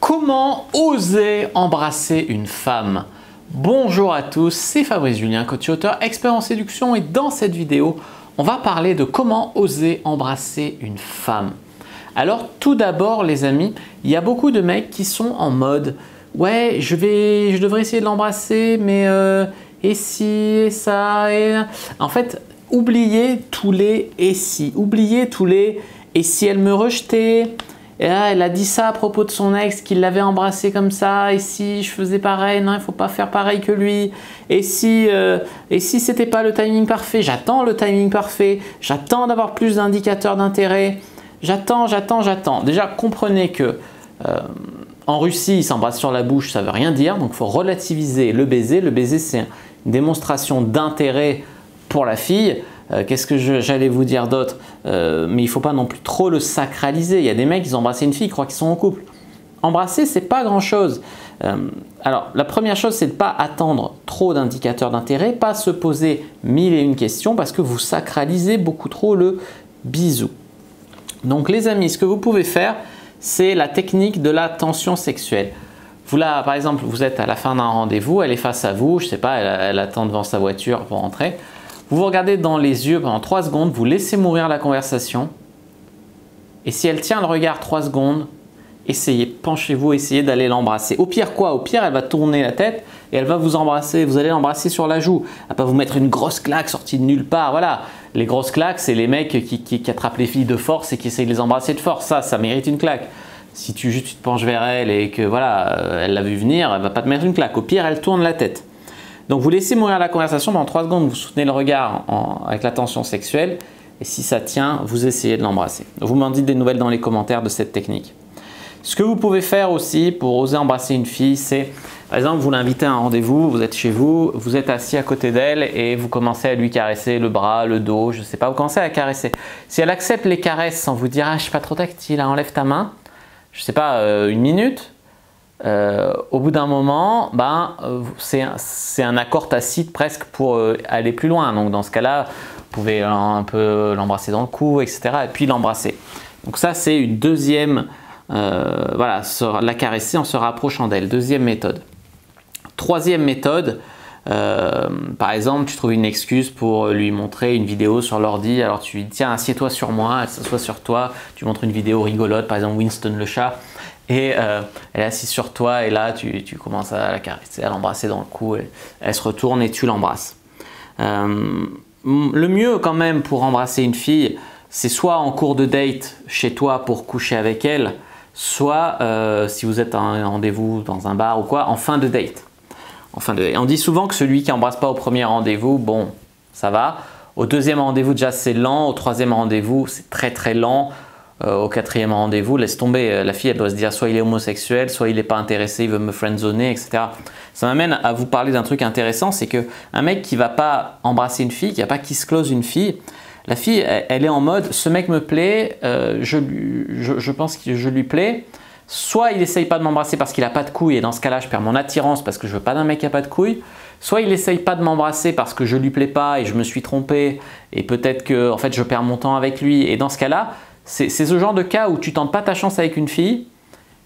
Comment oser embrasser une femme? Bonjour à tous, c'est Fabrice Julien, coach et auteur, expert en séduction, et dans cette vidéo, on va parler de comment oser embrasser une femme. Alors tout d'abord les amis, il y a beaucoup de mecs qui sont en mode ouais, je devrais essayer de l'embrasser, mais et si, et ça, et... En fait, oubliez tous les et si, oubliez tous les et si elle me rejetait. Et là, elle a dit ça à propos de son ex, qu'il l'avait embrassé comme ça. Et si je faisais pareil, non, il ne faut pas faire pareil que lui. Et si c'était pas le timing parfait, j'attends le timing parfait. J'attends d'avoir plus d'indicateurs d'intérêt. J'attends. Déjà, comprenez que en Russie, ils s'embrassent sur la bouche, ça ne veut rien dire. Donc, il faut relativiser le baiser. Le baiser, c'est une démonstration d'intérêt pour la fille. Qu'est-ce que j'allais vous dire d'autre? Mais il ne faut pas non plus trop le sacraliser. Il y a des mecs qui ont embrassé une fille, ils croient qu'ils sont en couple. Embrasser, c'est pas grand-chose. Alors, la première chose, c'est de ne pas attendre trop d'indicateurs d'intérêt, pas se poser mille et une questions parce que vous sacralisez beaucoup trop le bisou. Donc, les amis, ce que vous pouvez faire, c'est la technique de la tension sexuelle. Vous là, par exemple, vous êtes à la fin d'un rendez-vous, elle est face à vous, je ne sais pas, elle attend devant sa voiture pour rentrer. Vous vous regardez dans les yeux pendant 3 secondes, vous laissez mourir la conversation. Et si elle tient le regard 3 secondes, essayez, penchez-vous, essayez d'aller l'embrasser. Au pire quoi? Au pire, elle va tourner la tête et elle va vous embrasser. Vous allez l'embrasser sur la joue. Elle va pas vous mettre une grosse claque sortie de nulle part. Voilà, les grosses claques, c'est les mecs qui attrapent les filles de force et qui essayent de les embrasser de force. Ça mérite une claque. Si tu te penches vers elle et que voilà, elle l'a vu venir, elle va pas te mettre une claque. Au pire, elle tourne la tête. Donc vous laissez mourir la conversation pendant 3 secondes, vous soutenez le regard avec la tension sexuelle et si ça tient, vous essayez de l'embrasser. Vous m'en dites des nouvelles dans les commentaires de cette technique. Ce que vous pouvez faire aussi pour oser embrasser une fille, c'est par exemple vous l'invitez à un rendez-vous, vous êtes chez vous, vous êtes assis à côté d'elle et vous commencez à lui caresser le bras, le dos, je ne sais pas, vous commencez à la caresser. Si elle accepte les caresses sans vous dire « ah, je ne suis pas trop tactile, enlève ta main », je ne sais pas, 1 minute, au bout d'un moment, c'est un accord tacite presque pour aller plus loin. Donc dans ce cas-là, vous pouvez un peu l'embrasser dans le cou, etc. et puis l'embrasser. Donc ça, c'est une deuxième, voilà, la caresser en se rapprochant d'elle. Deuxième méthode. Troisième méthode, par exemple, tu trouves une excuse pour lui montrer une vidéo sur l'ordi. Alors tu lui dis, tiens, assieds-toi sur moi, elle s'assoit sur toi. Tu montres une vidéo rigolote, par exemple Winston le chat. Et elle est assise sur toi et là tu commences à la caresser, à l'embrasser dans le cou, elle se retourne et tu l'embrasses. Le mieux quand même pour embrasser une fille, c'est soit en cours de date chez toi pour coucher avec elle, soit si vous êtes à un rendez-vous dans un bar ou quoi, en fin de date. On dit souvent que celui qui n'embrasse pas au premier rendez-vous, bon, ça va. Au deuxième rendez-vous déjà c'est lent, au troisième rendez-vous c'est très lent. Au 4e rendez-vous, laisse tomber, la fille elle doit se dire soit il est homosexuel, soit il n'est pas intéressé, il veut me friendzoner, etc. Ça m'amène à vous parler d'un truc intéressant, c'est qu'un mec qui ne va pas embrasser une fille, qui ne va pas kiss close une fille, la fille elle est en mode ce mec me plaît, je pense que je lui plais, soit il n'essaye pas de m'embrasser parce qu'il n'a pas de couilles et dans ce cas-là je perds mon attirance parce que je ne veux pas d'un mec qui n'a pas de couilles, soit il n'essaye pas de m'embrasser parce que je ne lui plais pas et je me suis trompé et peut-être que en fait, je perds mon temps avec lui et dans ce cas-là, c'est ce genre de cas où tu tentes pas ta chance avec une fille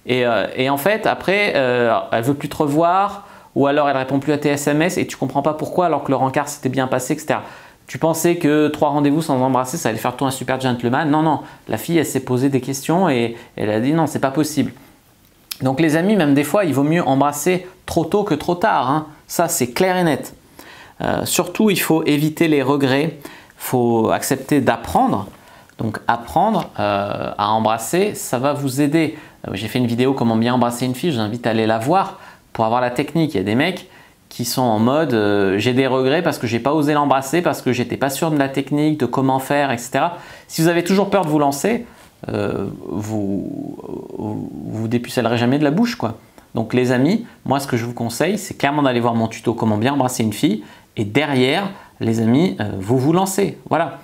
et en fait après elle veut plus te revoir ou alors elle répond plus à tes SMS et tu comprends pas pourquoi alors que le rencard s'était bien passé, etc. Tu pensais que 3 rendez-vous sans embrasser ça allait faire toi un super gentleman. Non, la fille elle s'est posé des questions et elle a dit non, c'est pas possible. Donc les amis, même des fois il vaut mieux embrasser trop tôt que trop tard, hein. Ça c'est clair et net. Surtout il faut éviter les regrets, il faut accepter d'apprendre. Donc apprendre à embrasser, ça va vous aider. J'ai fait une vidéo comment bien embrasser une fille, je vous invite à aller la voir pour avoir la technique. Il y a des mecs qui sont en mode j'ai des regrets parce que j'ai pas osé l'embrasser, parce que j'étais pas sûr de la technique, de comment faire, etc. Si vous avez toujours peur de vous lancer, vous dépucellerez jamais de la bouche, quoi. Donc les amis, moi ce que je vous conseille, c'est clairement d'aller voir mon tuto comment bien embrasser une fille et derrière, les amis, vous vous lancez. Voilà.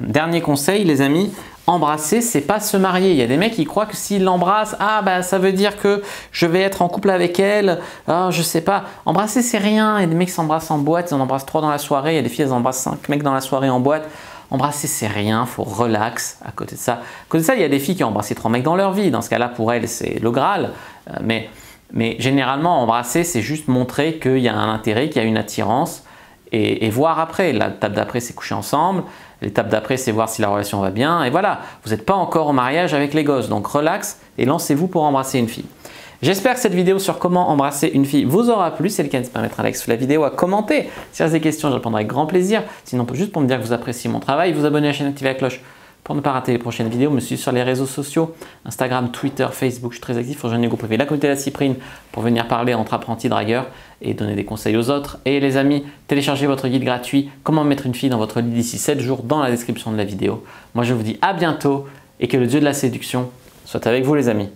Dernier conseil les amis, embrasser c'est pas se marier. Il y a des mecs qui croient que s'ils l'embrassent, ça veut dire que je vais être en couple avec elle, je sais pas. Embrasser c'est rien, il y a des mecs qui s'embrassent en boîte, ils en embrassent 3 dans la soirée, il y a des filles elles embrassent 5 mecs dans la soirée en boîte. Embrasser, c'est rien, faut relax. À côté de ça, il y a des filles qui ont embrassé 3 mecs dans leur vie. Dans ce cas-là, pour elles, c'est le Graal. Mais généralement, embrasser, c'est juste montrer qu'il y a un intérêt, qu'il y a une attirance et voir après. L'étape d'après, c'est coucher ensemble. L'étape d'après, c'est voir si la relation va bien. Et voilà, vous n'êtes pas encore au mariage avec les gosses. Donc relax et lancez-vous pour embrasser une fille. J'espère que cette vidéo sur comment embrasser une fille vous aura plu. Si c'est le cas, n'hésitez pas à mettre un like sous la vidéo, à commenter. Si vous avez des questions, je répondrai avec grand plaisir. Sinon, juste pour me dire que vous appréciez mon travail, vous abonnez à la chaîne, activez la cloche pour ne pas rater les prochaines vidéos. Me suivre sur les réseaux sociaux, Instagram, Twitter, Facebook. Je suis très actif. Rejoignez le groupe privé La Communauté de la Cyprine pour venir parler entre apprentis dragueurs et donner des conseils aux autres. Et les amis, téléchargez votre guide gratuit Comment mettre une fille dans votre lit d'ici 7 jours dans la description de la vidéo. Moi, je vous dis à bientôt et que le dieu de la séduction soit avec vous les amis.